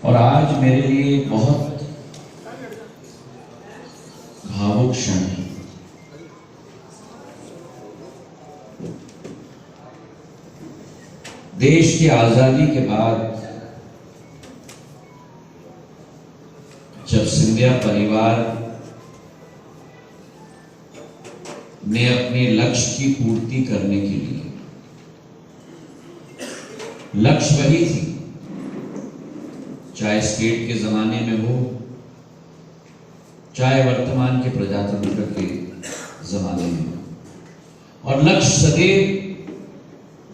और आज मेरे लिए बहुत भावुक क्षण है। देश की आजादी के बाद जब सिंधिया परिवार ने अपने लक्ष्य की पूर्ति करने के लिए, लक्ष्य वही थी, चाहे स्टेट के जमाने में हो, चाहे वर्तमान के प्रजातंत्र के जमाने में हो, और लक्ष्य सदैव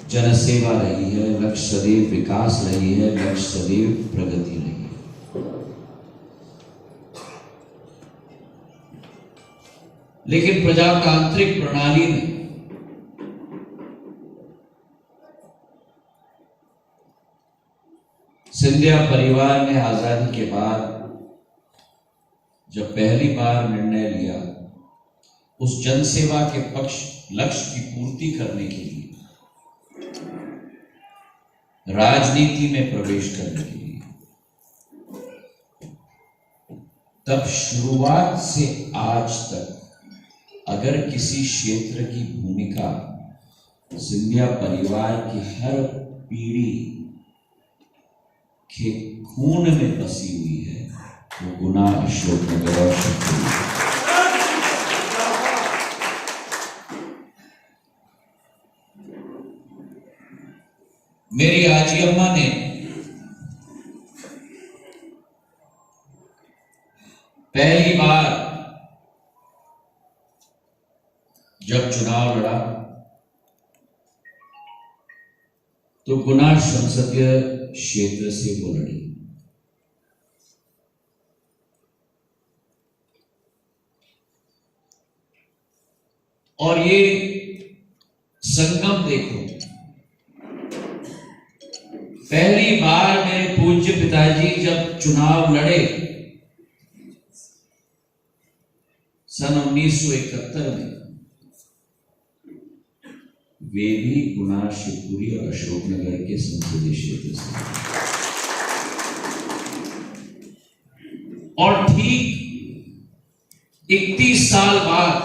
जनसेवा रही है, लक्ष्य सदैव विकास रही है, लक्ष्य सदैव प्रगति रही है। लेकिन प्रजातांत्रिक प्रणाली में सिंधिया परिवार ने आजादी के बाद जब पहली बार निर्णय लिया उस जनसेवा के पक्ष लक्ष्य की पूर्ति करने के लिए, राजनीति में प्रवेश करने के लिए, तब शुरुआत से आज तक अगर किसी क्षेत्र की भूमिका सिंधिया परिवार की हर पीढ़ी के खून में बसी हुई है, वो गुना अशोकनगर और शिवपुरी। मेरी आजी अम्मा ने पहली बार जब चुनाव लड़ा तो गुना संसदीय क्षेत्र से वो लड़ी। और ये संगम देखो, पहली बार मेरे पूज्य पिताजी जब चुनाव लड़े सन 1971 में, वे भी गुना, शिवपुरी और अशोकनगर के संसदीय क्षेत्र से, और ठीक 31 साल बाद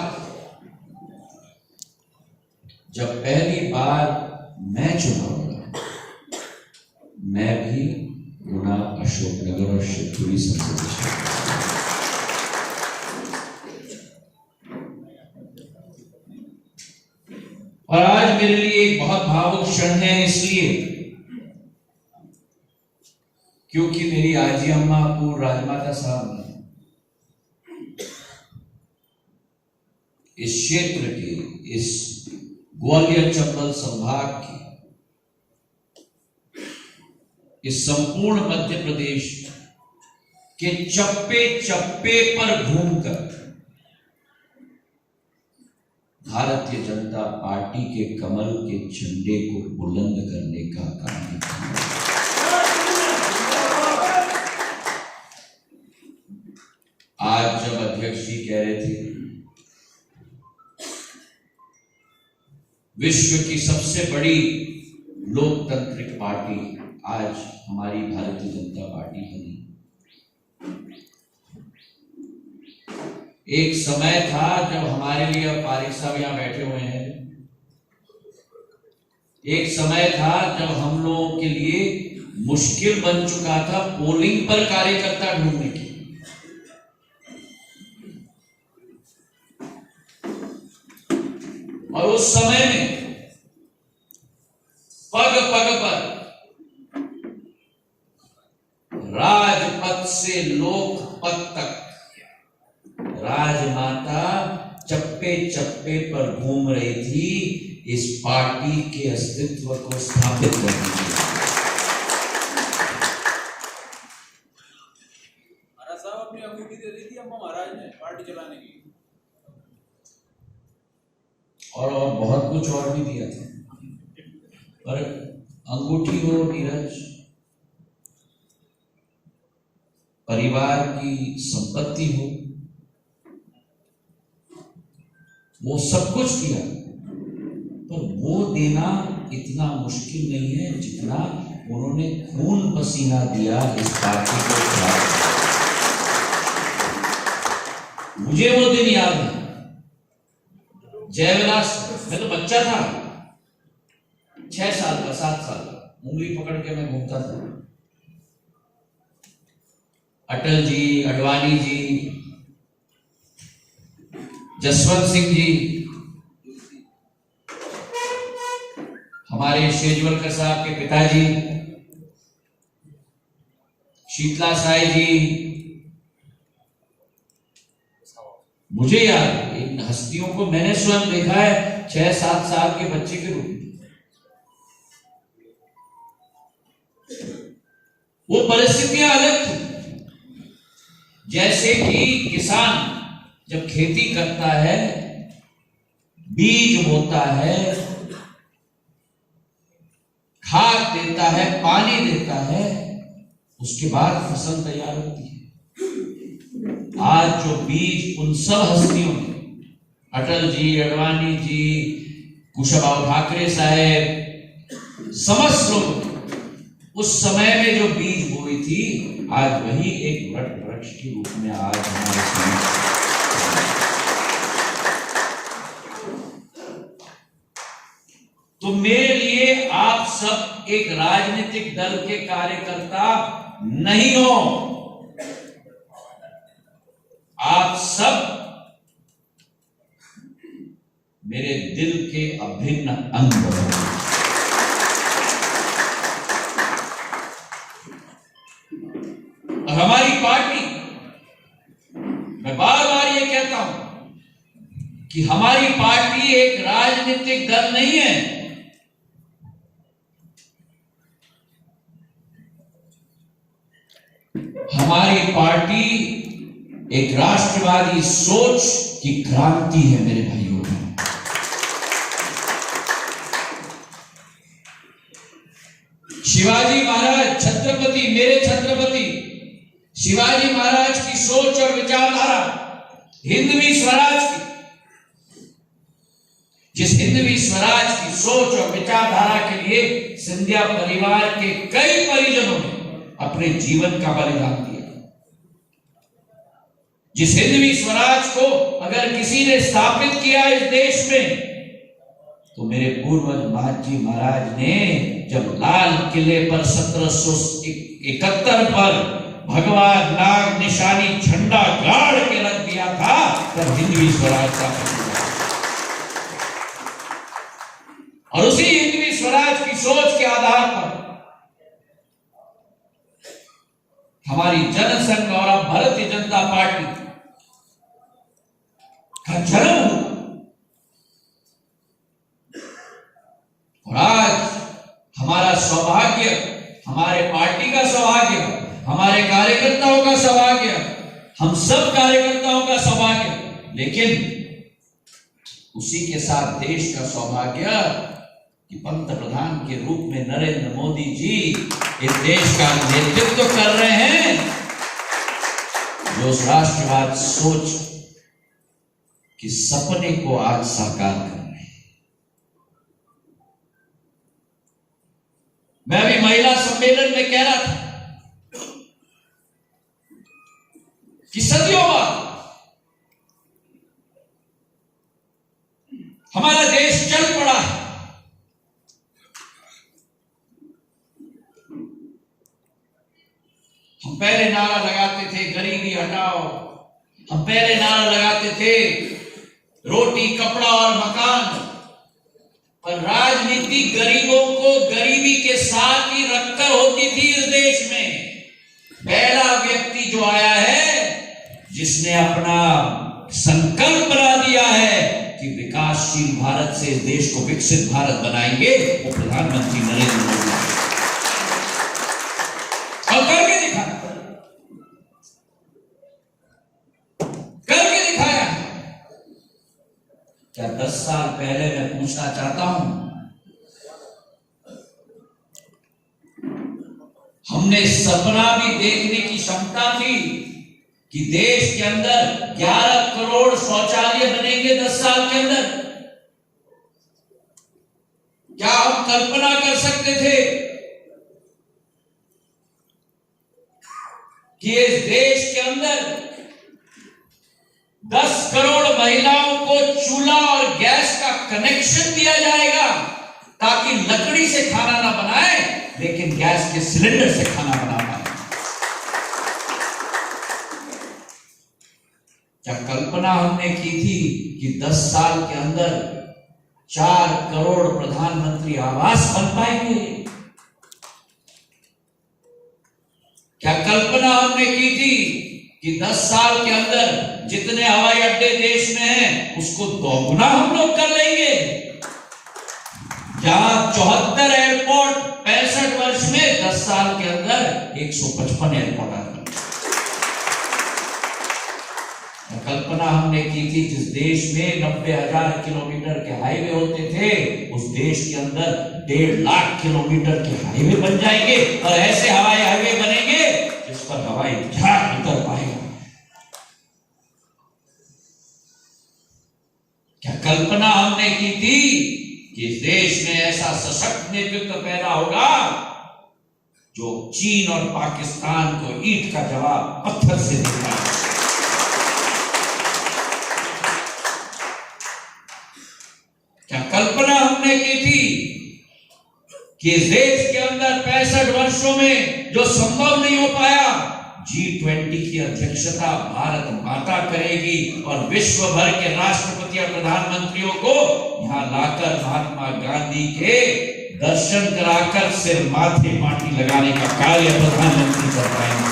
जब पहली बार मैं चुनाव लड़ा, मैं भी गुना, अशोकनगर और शिवपुरी संसदीय क्षेत्र। और आज मेरे लिए एक बहुत भावुक क्षण है, इसलिए क्योंकि मेरी आजी अम्मा पूर्व राजमाता साहब ने इस क्षेत्र के, इस ग्वालियर चंबल संभाग के, इस संपूर्ण मध्य प्रदेश के चप्पे चप्पे पर घूमकर भारतीय जनता पार्टी के कमल के झंडे को बुलंद करने का काम किया। आज जब अध्यक्ष जी कह रहे थे विश्व की सबसे बड़ी लोकतांत्रिक पार्टी आज हमारी भारतीय जनता पार्टी बनी। एक समय था जब हमारे लिए, पारिक साहब यहां बैठे हुए हैं, एक समय था जब हम लोगों के लिए मुश्किल बन चुका था पोलिंग पर कार्यकर्ता ढूंढने की। और उस समय में पग पग पर राजपथ से लोकपथ तक राजमाता चप्पे चप्पे पर घूम रही थी इस पार्टी के अस्तित्व को स्थापित करने के लिए। महाराज साहब अपनी अंगूठी दे दी थी अम्मा महाराज ने पार्टी चलाने की, और बहुत कुछ और भी दिया था, पर अंगूठी हो, नीरज, परिवार की संपत्ति हो, वो सब कुछ दिया, पर वो देना इतना मुश्किल नहीं है जितना उन्होंने खून पसीना दिया इस पार्टी को खिलाफ। मुझे वो दिन याद है, जयविलास, मैं तो बच्चा था, 6 साल का, 7 साल का, उंगली पकड़ के मैं घूमता था। अटल जी, अडवाणी जी, जसवंत सिंह जी, हमारे शेजवलकर साहब के पिताजी, शीतला साई जी, मुझे याद है इन हस्तियों को मैंने स्वयं देखा है 6-7 साल के बच्चे के रूप में। वो परिस्थितियां अलग थी। जैसे कि किसान जब खेती करता है, बीज बोता है, खाद देता है, पानी देता है, उसके बाद फसल तैयार होती है। आज जो बीज उन सब हस्तियों ने, अटल जी, अडवाणी जी, कुशाभाऊ ठाकरे साहब, समस्त लोग उस समय में जो बीज बोई थी, आज वही एक वट वृक्ष के रूप में आज हमारे सामने। तो मेरे लिए आप सब एक राजनीतिक दल के कार्यकर्ता नहीं हो, आप सब मेरे दिल के अभिन्न अंग हो। और हमारी पार्टी, मैं बार बार ये कहता हूं कि हमारी पार्टी एक राजनीतिक दल नहीं है। हमारी पार्टी एक राष्ट्रवादी सोच की क्रांति है मेरे भाइयों। शिवाजी महाराज छत्रपति, मेरे छत्रपति शिवाजी महाराज की सोच और विचारधारा हिंदवी स्वराज की, जिस हिंदवी स्वराज की सोच और विचारधारा के लिए सिंधिया परिवार के कई परिजनों ने अपने जीवन का बलिदान दिया, जिस हिंदवी स्वराज को अगर किसी ने स्थापित किया इस देश में, तो मेरे पूर्वज महाजी महाराज ने जब लाल किले पर 1771 पर भगवान नाग निशानी झंडा गाड़ के रख दिया था, तब हिंदवी स्वराज का, और उसी हिंदवी स्वराज की सोच के आधार पर हमारी जनसंघ और अब भारतीय जनता पार्टी का जन्म हुआ। और आज हमारा सौभाग्य, हमारे पार्टी का सौभाग्य, हमारे कार्यकर्ताओं का सौभाग्य, हम सब कार्यकर्ताओं का सौभाग्य, लेकिन उसी के साथ देश का सौभाग्य कि पंत प्रधान के रूप में नरेंद्र मोदी जी इस देश का नेतृत्व कर रहे हैं, जो उस राष्ट्रवाद सोच के सपने को आज साकार कर रहे हैं। मैं भी महिला सम्मेलन में कह रहा था कि सदियों बाद हमारा देश चल पड़ा है। हम पहले नारा लगाते थे गरीबी हटाओ, हम पहले नारा लगाते थे रोटी कपड़ा और मकान, पर राजनीति गरीबों को गरीबी के साथ ही रखकर होती थी इस देश में। पहला व्यक्ति जो आया है, जिसने अपना संकल्प बना दिया है कि विकासशील भारत से इस देश को विकसित भारत बनाएंगे, वो प्रधानमंत्री नरेंद्र मोदी और करके दिखाया, करके दिखाया। क्या 10 साल पहले मैं पूछना चाहता हूं, हमने सपना भी देखने की क्षमता थी कि देश के अंदर 11 करोड़ शौचालय बनेंगे 10 साल के अंदर? क्या हम कल्पना कर सकते थे कि इस देश के अंदर 10 करोड़ महिलाओं को चूल्हा और गैस का कनेक्शन दिया जाएगा, ताकि लकड़ी से खाना ना बनाए लेकिन गैस के सिलेंडर से खाना बना पाए। क्या कल्पना हमने की थी कि 10 साल के अंदर 4 करोड़ प्रधानमंत्री आवास बन पाएंगे? क्या कल्पना हमने की थी कि 10 साल के अंदर जितने हवाई अड्डे देश में हैं उसको दोगुना हम लोग कर लेंगे? जहां 74 एयरपोर्ट 65 वर्ष में 10 साल के अंदर 155 एयरपोर्ट आ गए। कल्पना हमने की थी जिस देश में 90,000 किलोमीटर के हाईवे होते थे, उस देश के अंदर 1.5 लाख किलोमीटर के हाईवे बन जाएंगे, और ऐसे हवाई हाईवे बनेंगे जिस पर हवाई जहाज उतर पाएगा। क्या कल्पना हमने की थी कि इस देश में ऐसा सशक्त नेतृत्व पैदा होगा जो चीन और पाकिस्तान को ईंट का जवाब पत्थर से देगा? क्या कल्पना हमने की थी कि इस देश के अंदर 65 वर्षों में जो संभव नहीं हो पाया, G20 की अध्यक्षता भारत माता करेगी और विश्व भर के राष्ट्रपति और प्रधानमंत्रियों को यहां लाकर महात्मा गांधी के दर्शन कराकर सिर माथे माटी लगाने का कार्य प्रधानमंत्री कर पाएंगे।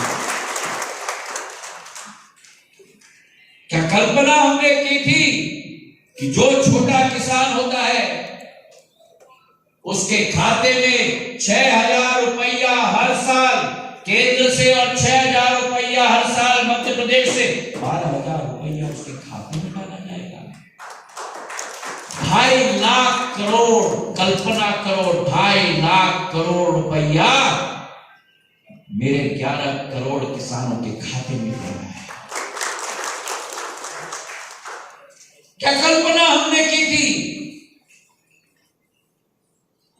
क्या कल्पना हमने की थी कि जो छोटा किसान होता है उसके खाते में 6,000 रुपया हर साल केंद्र से और 6,000 रुपया हर साल मध्य प्रदेश से, 12,000 रुपया उसके खाते में डाला जाएगा। 2.5 लाख करोड़, कल्पना करो, 2.5 लाख करोड़ रुपया मेरे 11 करोड़ किसानों के खाते में देना है। क्या कल्पना हमने की थी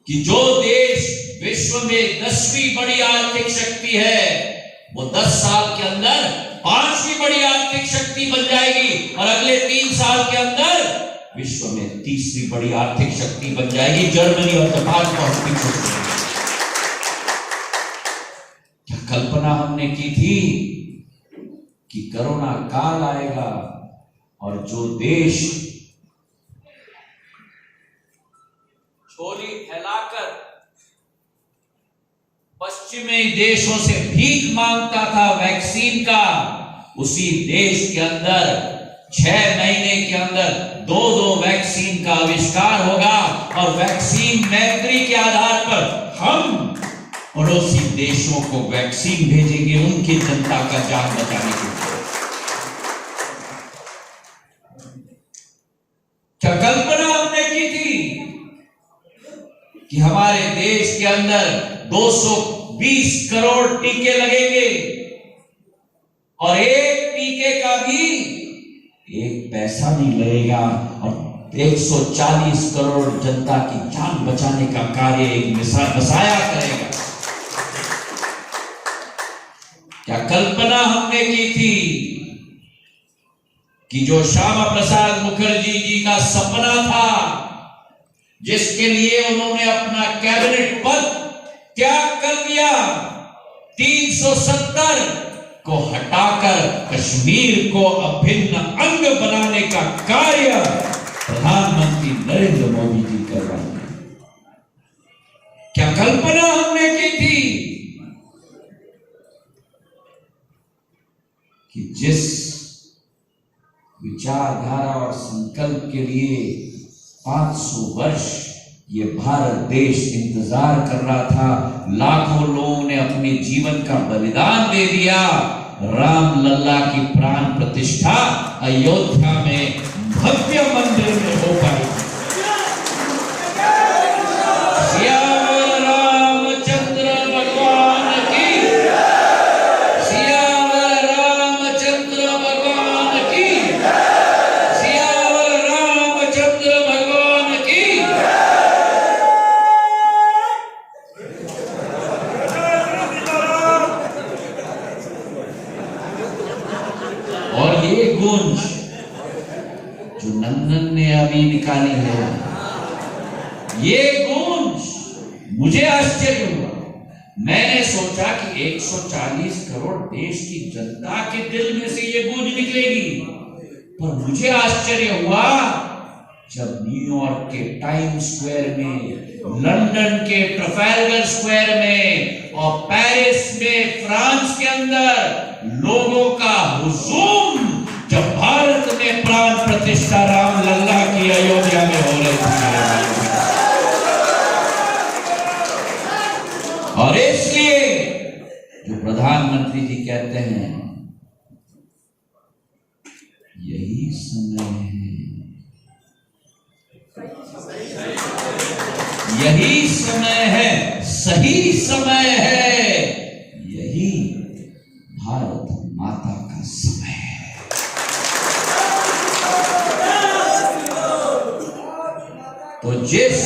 कि जो देश विश्व में 10वीं बड़ी आर्थिक शक्ति है वो 10 साल के अंदर 5वीं बड़ी आर्थिक शक्ति बन जाएगी, और अगले 3 साल के अंदर विश्व में 3री बड़ी आर्थिक शक्ति बन जाएगी। जर्मनी और जापान को हम पीछे छोड़ेंगे। क्या कल्पना हमने की थी कि कोरोना काल आएगा और जो देश झोली फैलाकर पश्चिमी देशों से भीख मांगता था वैक्सीन का, उसी देश के अंदर 6 महीने के अंदर 2 वैक्सीन का आविष्कार होगा, और वैक्सीन मैत्री के आधार पर हम पड़ोसी देशों को वैक्सीन भेजेंगे उनकी जनता का जान बचाने के लिए। क्या कल्पना हमने की थी कि हमारे देश के अंदर 220 करोड़ टीके लगेंगे, और एक टीके का भी 1 पैसा नहीं लगेगा, और 140 करोड़ जनता की जान बचाने का कार्य एक बसाया करेगा। क्या कल्पना हमने की थी कि जो श्यामा प्रसाद मुखर्जी जी का सपना था, जिसके लिए उन्होंने अपना कैबिनेट पद त्याग कर दिया, 370 को हटाकर कश्मीर को अभिन्न अंग बनाने का कार्य प्रधानमंत्री नरेंद्र मोदी जी कर रहे हैं। क्या कल्पना हमने की थी कि जिस विचारधारा और संकल्प के लिए 500 वर्ष ये भारत देश इंतजार कर रहा था, लाखों लोगों ने अपने जीवन का बलिदान दे दिया, राम लल्ला की प्राण प्रतिष्ठा अयोध्या में भव्य मंदिर में हो पाई। नहीं निकाली है। ये गूंज मुझे आश्चर्य हुआ। मैंने सोचा कि 140 करोड़ देश की जनता के दिल में से ये गूंज निकलेगी, पर मुझे आश्चर्य हुआ जब न्यूयॉर्क के टाइम स्क्वायर में, लंदन के ट्रफाल्गर स्क्वायर में और पेरिस में, फ्रांस के अंदर लोगों का हुजूम जब भारत में प्राण प्रतिष्ठा राम लल्ला की अयोध्या में हो रही थी। और इसलिए जो प्रधानमंत्री जी कहते हैं, यही समय है, यही समय है, सही समय है, यही भारत माता का समय है। तो जिस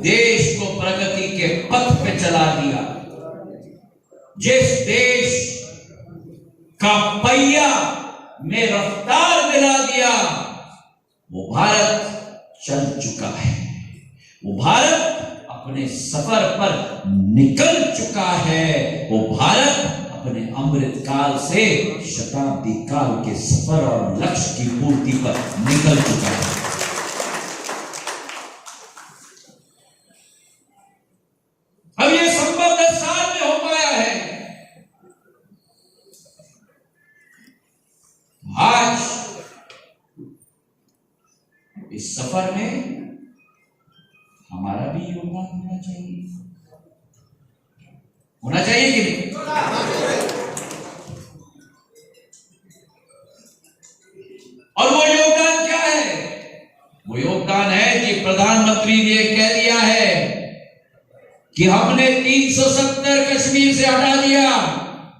देश को प्रगति के पथ पे चला दिया, जिस देश का पहिया में रफ्तार दिला दिया, वो भारत चल चुका है। वो भारत अपने सफर पर निकल चुका है। वो भारत अपने अमृत काल से शताब्दी काल के सफर और लक्ष्य की पूर्ति पर निकल चुका है। अब ये संभव 10 साल में हो पाया है। आज इस सफर में हमारा भी योगदान होना चाहिए, होना चाहिए कि नहीं? और वो योगदान क्या है? वो योगदान है कि प्रधानमंत्री ने कह दिया है कि हमने 370 कश्मीर से हटा दिया,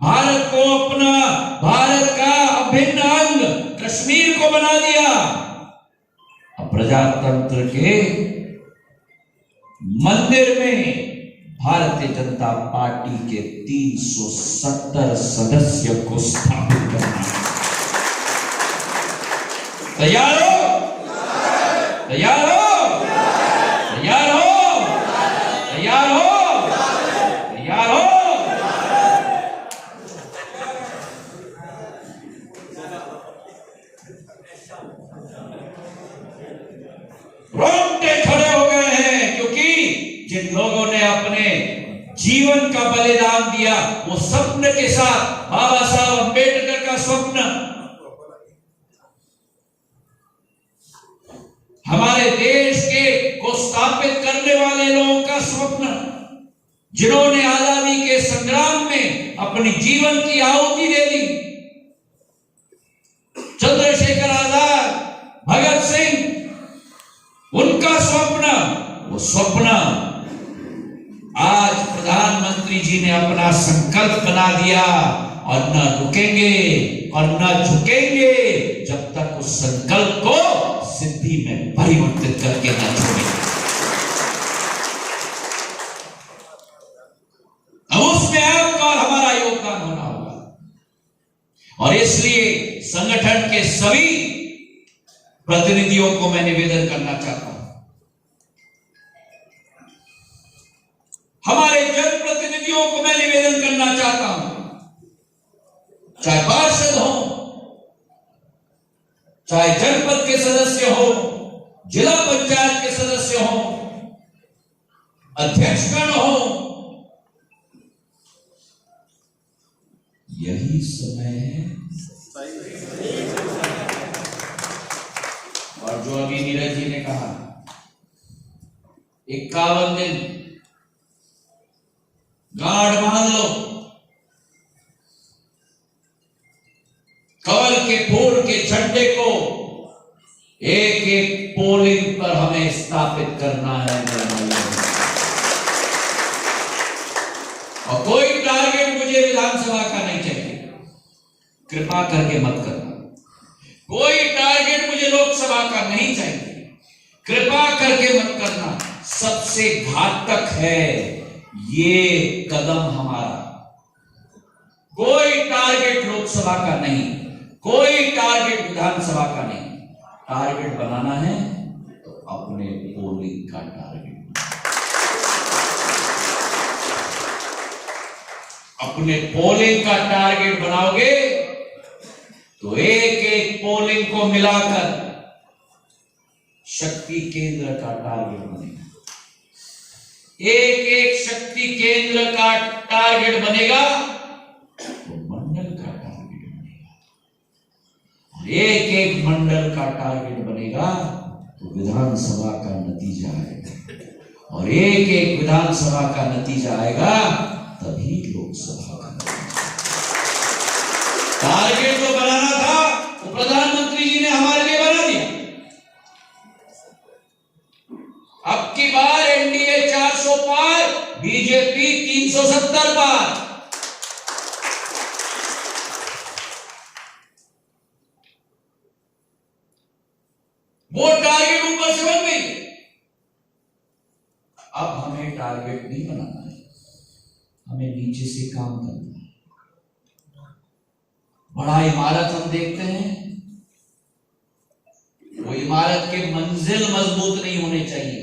भारत को अपना, भारत का अभिन्न अंग कश्मीर को बना दिया। अब प्रजातंत्र के मंदिर में भारतीय जनता पार्टी के 370 सदस्य को स्थापित करना। तैयार हो? तैयार हो? तैयार हो? तैयार हो? तैयार हो? रोंगटे खड़े हो गए हैं, क्योंकि जिन लोगों ने अपने जीवन का बलिदान दिया, वो स्वप्न के साथ, बाबा साहब अम्बेडकर का स्वप्न, हमारे देश के को स्थापित करने वाले लोगों का स्वप्न, जिन्होंने आजादी के संग्राम में अपनी जीवन की आहुति दे दी, चंद्रशेखर आजाद, भगत सिंह, उनका स्वप्न, वो स्वप्न आज प्रधानमंत्री जी ने अपना संकल्प बना दिया, और न रुकेंगे और न झुकेंगे जब तक उस संकल्प को सिद्धि में परिवर्तित करके न छोड़ेंगे। अब उसमें आपका और हमारा योगदान होना होगा। और इसलिए संगठन के सभी प्रतिनिधियों को मैं निवेदन करना चाहता हूं, हमारे जनप्रतिनिधियों को मैं निवेदन करना चाहता हूं, चाहे पार्षद हो, चाहे जनपद के सदस्य हो, जिला पंचायत के सदस्य हो, अध्यक्षगण हो, यही समय है। और जो अभी नीरज जी ने कहा, 51 दिन गार्ड बांध लो, कमल के फूल के झंडे को एक एक पोलिंग पर हमें स्थापित करना है। और कोई टारगेट मुझे विधानसभा का नहीं चाहिए, कृपा करके मत करना। कोई टारगेट मुझे लोकसभा का नहीं चाहिए, कृपा करके मत करना। सबसे घातक है ये कदम हमारा। कोई टारगेट लोकसभा का नहीं, कोई टारगेट विधानसभा का नहीं। टारगेट बनाना है अपने पोलिंग का टारगेट, अपने पोलिंग का टारगेट बनाओगे तो एक एक पोलिंग को मिलाकर शक्ति केंद्र का टारगेट बनेगा, एक एक शक्ति केंद्र का टारगेट बनेगा तो मंडल का टारगेट बनेगा, और एक एक मंडल का टारगेट बनेगा तो विधानसभा का नतीजा आएगा, और एक एक विधानसभा का नतीजा आएगा तभी लोकसभा का टारगेट जो बनाना था वो प्रधानमंत्री जी ने हमारे लिए बना दिया। अब की बार एनडीए 400 पार, बीजेपी 370 पार। वो टारगेट ऊपर से बन गई। अब हमें टारगेट नहीं बनाना है, हमें नीचे से काम करना है। बड़ा इमारत हम देखते हैं, वो इमारत के मंजिल मजबूत नहीं होने चाहिए,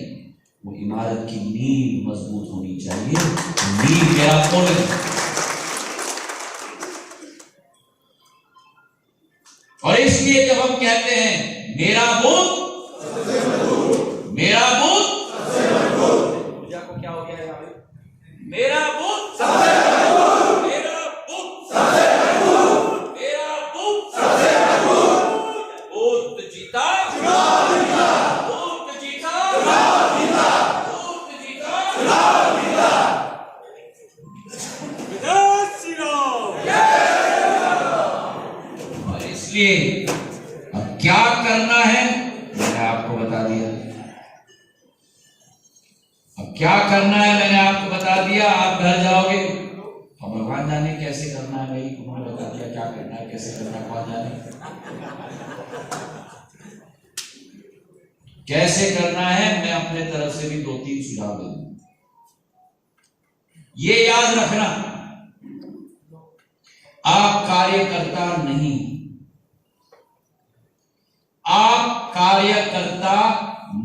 वो इमारत की नींव मजबूत होनी चाहिए। नींव मेरा पोलिंग, और इसलिए जब हम कहते हैं मेरा बूथ, मेरा बूथ, पूजा को क्या हो गया है? मेरा बूथ, मेरा बूथ, मेरा बूथ, बूथ जीता, बूथ जीता, बूथ जीता, और इसलिए अब क्या करना है मैंने आपको बता दिया। अब क्या करना है मैंने आपको बता दिया। आप घर जाओगे और भगवान जाने कैसे करना है, भाई उन्होंने बता दिया क्या करना है, कैसे करना है, कौन जाने कैसे करना है। मैं अपने तरफ से भी 2-3 सुझाव दे दूं। ये याद रखना, आप कार्यकर्ता नहीं, आप कार्यकर्ता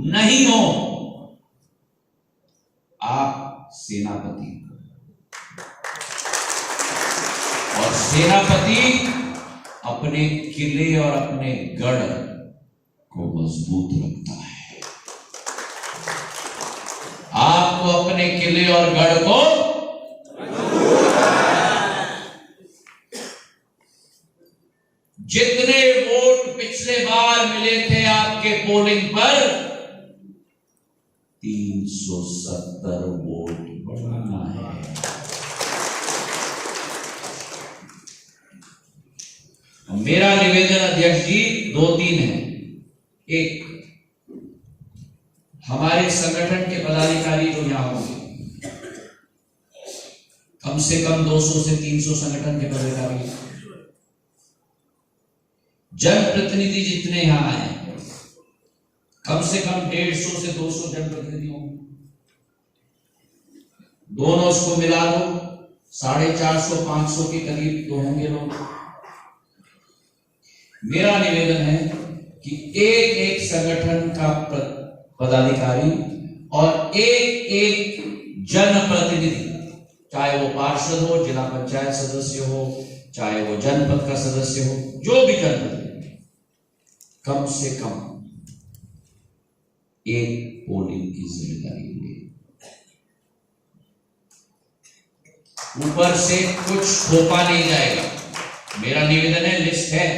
नहीं हो, आप सेनापति, और सेनापति अपने किले और अपने गढ़ को मजबूत रखता है। आपको अपने किले और गढ़ को जितने वोट पिछले बार मिले थे आपके पोलिंग पर 370 वोट बढ़ाना है। मेरा निवेदन अध्यक्ष जी 2-3 है। एक, हमारे संगठन के पदाधिकारी जो यहां होंगे, कम से कम 200 से 300 संगठन के पदाधिकारी, जनप्रतिनिधि जितने यहां आए कम से कम 150 से 200 जनप्रतिनिधि होंगे, दोनों उसको मिला दो 450-500 के करीब तो होंगे लोग। मेरा निवेदन है कि एक एक संगठन का पदाधिकारी और एक एक जनप्रतिनिधि, चाहे वो पार्षद हो, जिला पंचायत सदस्य हो, चाहे वो जनपद का सदस्य हो, जो भी जनप्रतिनिधि, कम से कम एक पोलिंग की जिम्मेदारी ले। ऊपर से कुछ थोपा नहीं जाएगा। मेरा निवेदन है, लिस्ट है,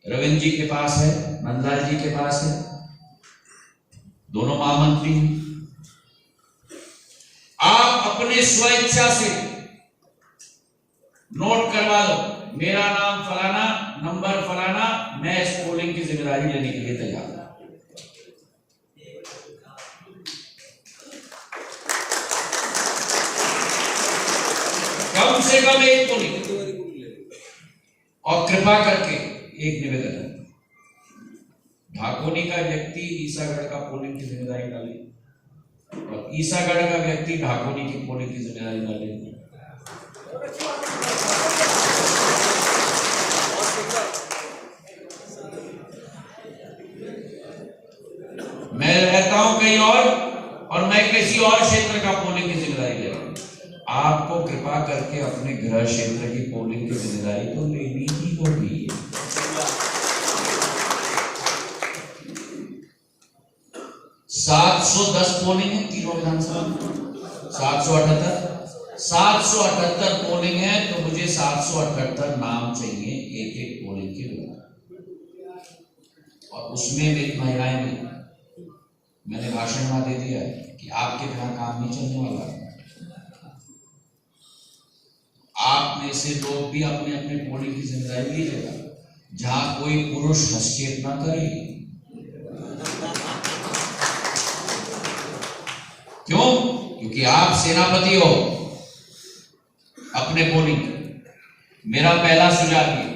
रविंद्र जी के पास है, नंदलाल जी के पास है, दोनों महामंत्री हैं। आप अपने स्वेच्छा से नोट करवा लो, मेरा नाम फलाना, नंबर फलाना, मैं इस पोलिंग की जिम्मेदारी लेने के लिए तैयार हूं। कम से कम एक पोलिंग। और कृपा करके एक निवेदन है, ढाकोनी का व्यक्ति ईसागढ़ का पोलिंग की जिम्मेदारी डाले और ईसागढ़ का व्यक्ति ढाकोनी की पोलिंग की जिम्मेदारी डाले। कहीं और मैं किसी और क्षेत्र का पोलिंग की जिम्मेदारी ले रहा हूं। आपको कृपा करके अपने गृह क्षेत्र की पोलिंग की जिम्मेदारी तो लेनी ही होगी। 710 पोलिंग है तीनों विधानसभा, 778 पोलिंग है, तो मुझे 778 नाम चाहिए एक एक पोलिंग के लिए। और उसमें मेरी महिलाएं भी, मैंने भाषण में दे दिया है कि आपके बिना काम नहीं चलने वाला। आप में से लोग भी अपने अपने पोलिंग की जिम्मेदारी लीजिएगा, जहां कोई पुरुष हस्तक्षेप ना करे। क्यों? क्योंकि आप सेनापति हो अपने पोलिंग। मेरा पहला सुझाव ये।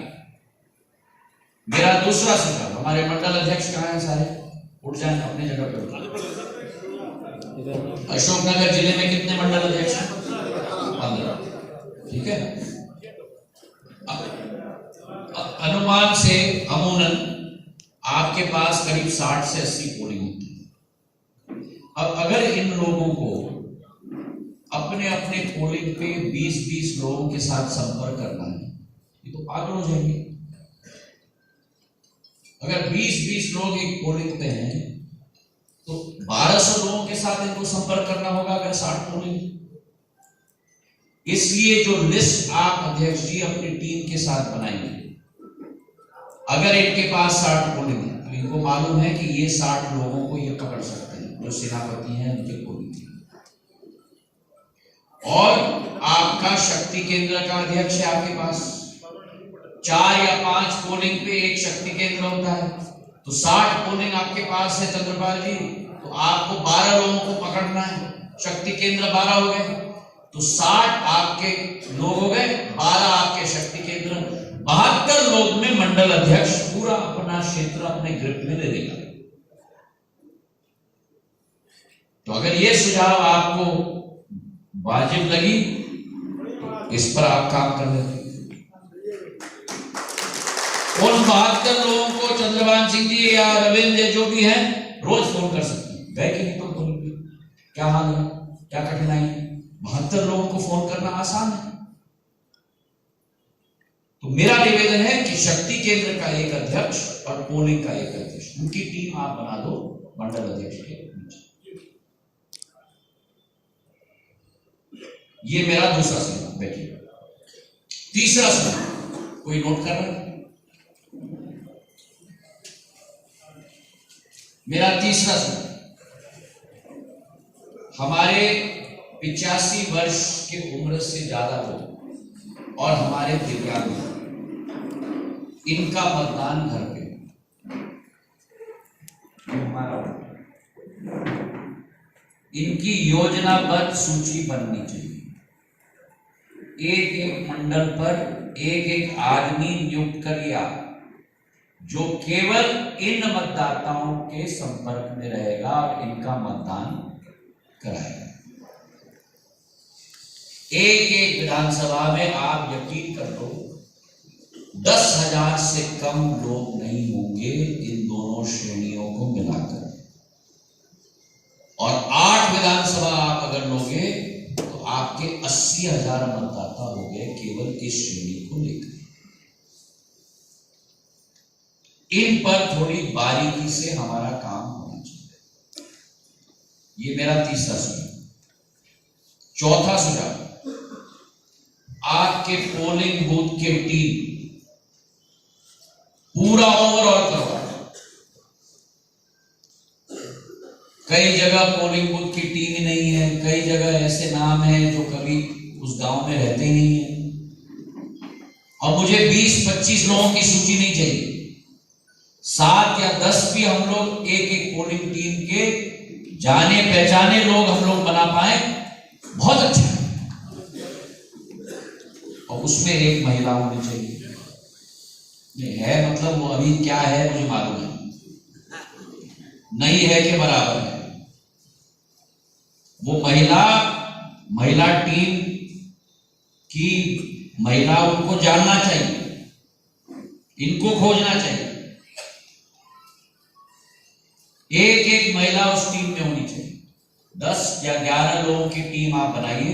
मेरा दूसरा सुझाव, हमारे मंडल अध्यक्ष कहाँ हैं? सारे उठ जाएं अपने जगह पर। अशोकनगर जिले में कितने मंडल अध्यक्ष हैं? 15। ठीक है। अनुमान से अमूमन आपके पास करीब 60 से 80 पोलिंग होती है। अब अगर इन लोगों को अपने अपने पोलिंग पे 20-20 लोगों के साथ संपर्क करना है, ये तो पागल हो जाएंगे। अगर 20-20 लोग एक पोलिंग पे हैं तो 1200 लोगों के साथ इनको संपर्क करना होगा अगर 60 पोलिंग। इसलिए जो लिस्ट आप अध्यक्ष जी अपनी टीम के साथ बनाएंगे, अगर इनके पास 60 पोलिंग है तो इनको मालूम है कि ये 60 लोगों को ये पकड़ सकते हैं जो सेनापति हैं उनके पोलिंग। और आपका शक्ति केंद्र का अध्यक्ष है आपके पास, 4 या 5 पोलिंग पे एक शक्ति केंद्र होता है, तो 60 पोलिंग आपके पास है चंद्रपाल जी, तो आपको 12 लोगों को पकड़ना है। शक्ति केंद्र 12 हो गए, तो 60 आपके लोग हो गए, 12 आपके शक्ति केंद्र, 72 लोग में मंडल अध्यक्ष पूरा अपना क्षेत्र अपने ग्रिप में ले लेगा। तो अगर ये सुझाव आपको वाजिब लगी तो इस पर आप काम कर लेते। उन 72 लोगों को चंद्रभान सिंह जी या रविंद्र जो भी हैं रोज फोन कर सकते हैं, गए कि नहीं तो बोलिए क्या हाल है, क्या कठिनाई है। 72 लोगों को फोन करना आसान है। तो मेरा निवेदन है कि शक्ति केंद्र का एक अध्यक्ष और पोलिंग का एक अध्यक्ष, उनकी टीम आप बना दो मंडल अध्यक्ष के नीचे। ये मेरा दूसरा सुझाव। बैठिए। तीसरा सुझाव, कोई नोट कर रहा है? मेरा तीसरा सुझाव, हमारे 85 वर्ष की उम्र से ज्यादा लोग और हमारे दिव्यांग, इनका मतदान घर पे, इनकी योजनाबद्ध सूची बननी चाहिए। एक एक मंडल पर एक एक आदमी नियुक्त करिए आप, जो केवल इन मतदाताओं के संपर्क में रहेगा और इनका मतदान कराएगा। एक एक विधानसभा में आप यकीन कर लो 10,000 से कम लोग नहीं होंगे इन दोनों श्रेणियों को मिलाकर। और 8 विधानसभा आप अगर लोगे तो आपके 80,000 मतदाता हो गए केवल इस श्रेणी को लेकर। इन पर थोड़ी बारीकी से हमारा काम होना चाहिए। ये मेरा तीसरा सुझाव। चौथा सुझाव, आपके पोलिंग बूथ की टीम पूरा ओवरऑल करवाए। कई जगह पोलिंग बूथ की टीम ही नहीं है, कई जगह ऐसे नाम हैं जो कभी उस गांव में रहते ही नहीं है। और मुझे 20-25 लोगों की सूची नहीं चाहिए, 7 या 10 भी हम लोग एक एक पोलिंग टीम के जाने पहचाने लोग हम लोग बना पाए, बहुत अच्छा है। और उसमें एक महिला होनी चाहिए। ये है मतलब वो अभी क्या है मुझे मालूम है, नहीं है कि बराबर है। वो महिला टीम की महिला, उनको जानना चाहिए, इनको खोजना चाहिए। एक एक महिला उस टीम में होनी चाहिए। 10 या 11 लोगों की टीम आप बनाइए।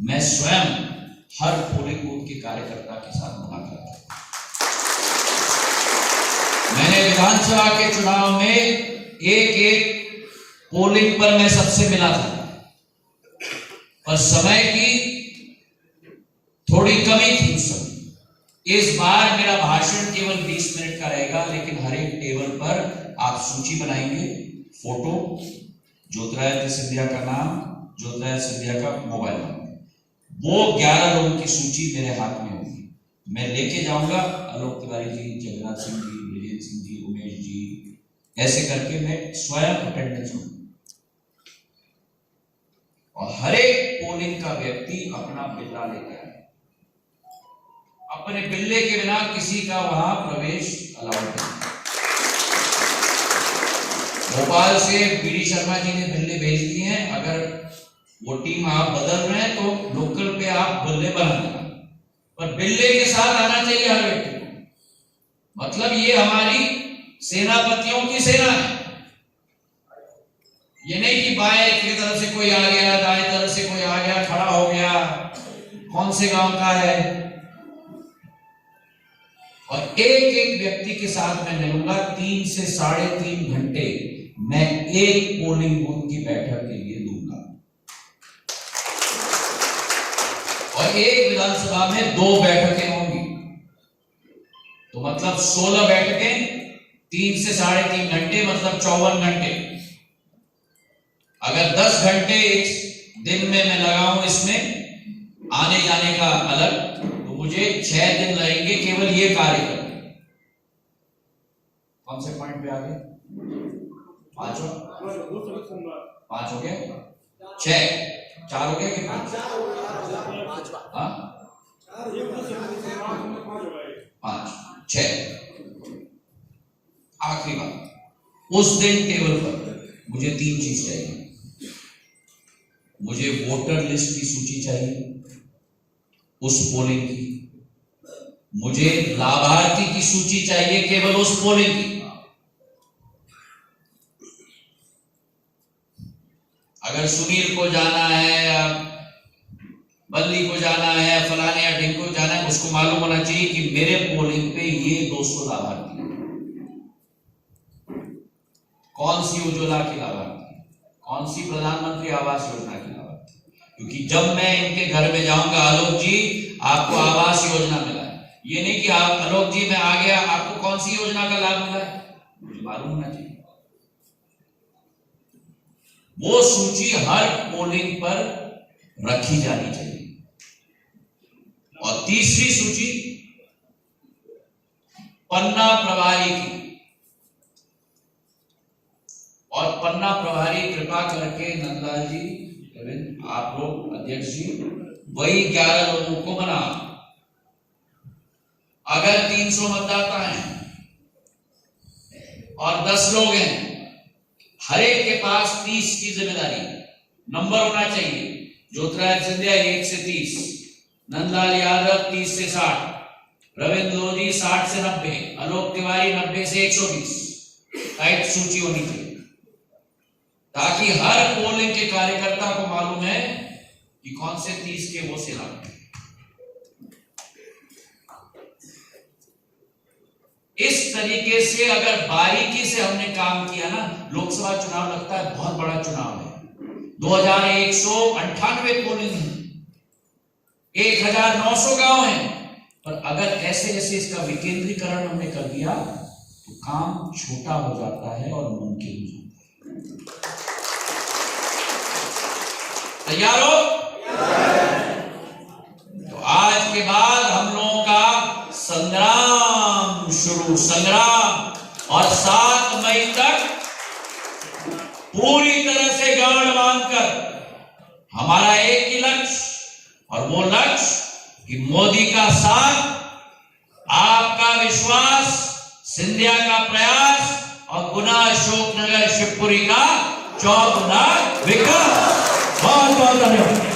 मैं स्वयं हर पोलिंग बूथ के कार्यकर्ता के साथ मुलाकात की। मैंने विधानसभा के चुनाव में एक एक पोलिंग पर मैं सबसे मिला था, पर समय की थोड़ी कमी थी उस समय। इस बार मेरा भाषण केवल 20 मिनट का रहेगा, लेकिन हर एक टेबल पर आप सूची बनाएंगे, फोटो, ज्योतिरादित्य सिंधिया का नाम, ज्योतिरादित्य सिंधिया का मोबाइल नंबर, वो 11 लोगों की सूची मेरे हाथ में होगी। मैं लेके जाऊंगा, आलोक तिवारी जी, जगन्नाथ सिंह जी, विजय सिंह जी, उमेश जी, ऐसे करके मैं स्वयं अटेंडेंस लूंगा। और हर एक पोलिंग का व्यक्ति अपना बिल्ला लेकर आए। अपने बिल्ले के बिना किसी का वहां प्रवेश अलाउड नहीं। भोपाल से बीडी शर्मा जी ने बिल्ले भेज दिए हैं। अगर वो टीम आप बदल रहे हैं तो लोकल पे आप बिल्ले बना देना, पर बिल्ले के साथ आना चाहिए हर व्यक्ति को। मतलब ये हमारी सेनापतियों की सेना है। ये नहीं कि बाएं की तरफ से कोई आ गया, दाएं तरफ से कोई आ गया, खड़ा हो गया, कौन से गांव का है। और एक एक व्यक्ति के साथ मैं मिलूंगा। 3 से 3.5 घंटे मैं एक पोलिंग बूथ की बैठक के लिए दूंगा। और एक विधानसभा में 2 बैठकें होंगी, तो मतलब 16 बैठकें, 3 से 3.5 घंटे, मतलब 54 घंटे। अगर 10 घंटे एक दिन में मैं लगाऊं इसमें आने जाने का अलग, तो मुझे 6 दिन लगेंगे केवल ये कार्य करने। कौन से पॉइंट पे आ गए? 5 हो गया, 6, 4 हो गया कि 5? 5, 6। आखिरी बात, उस दिन टेबल पर मुझे 3 चीज चाहिए। मुझे वोटर लिस्ट की सूची चाहिए उस पोलिंग की, मुझे लाभार्थी की सूची चाहिए केवल उस पोलिंग की। अगर सुनील को जाना है या बल्ली को जाना है या फलाने या ढिंको को जाना है, उसको मालूम होना चाहिए कि मेरे पोलिंग पे ये 200 लाभार्थी हैं। कौन सी उज्ज्वला की लाभार्थी, कौन सी प्रधानमंत्री आवास योजना की लाभार्थी। क्योंकि जब मैं इनके घर में जाऊंगा, आलोक जी आपको आवास योजना मिला है, ये नहीं कि आप आलोक जी मैं आ गया, आपको कौन सी योजना का लाभ मिला है, मुझे मालूम होना चाहिए। वो सूची हर पोलिंग पर रखी जानी चाहिए। और तीसरी सूची पन्ना प्रभारी की, और पन्ना प्रभारी कृपा करके नंदलाल जी, आप लोग अध्यक्ष जी, वही 11 लोगों को बना। अगर 300 मतदाता हैं और 10 लोग हैं, हर एक के पास 30 की जिम्मेदारी, नंबर होना चाहिए। ज्योतिरादित्य सिंधिया 1 से 30, नंदलाल यादव 30 से 60, रविंद्र लोधी 60 से 90, आलोक तिवारी 90 से 120। टाइट सूची होनी चाहिए, ताकि हर पोलिंग के कार्यकर्ता को मालूम है कि कौन से 30 के वो सेना। इस तरीके से अगर बारीकी से हमने काम किया ना, लोकसभा चुनाव लगता है बहुत बड़ा चुनाव है। 2198 पोलिंग है, 1900 गांव हैं, पर अगर ऐसे ऐसे इसका विकेंद्रीकरण हमने कर दिया तो काम छोटा हो जाता है और मुमकिन हो जाता है। तैयार हो? तो आज के बाद हम लोगों का संग्राम शुरू, संग्राम। और 7 मई तक पूरी तरह से गांड बांधकर हमारा एक ही लक्ष्य, और वो लक्ष्य कि मोदी का साथ, आपका विश्वास, सिंधिया का प्रयास और गुना अशोकनगर शिवपुरी का 4 गुना विकास। बहुत बहुत धन्यवाद।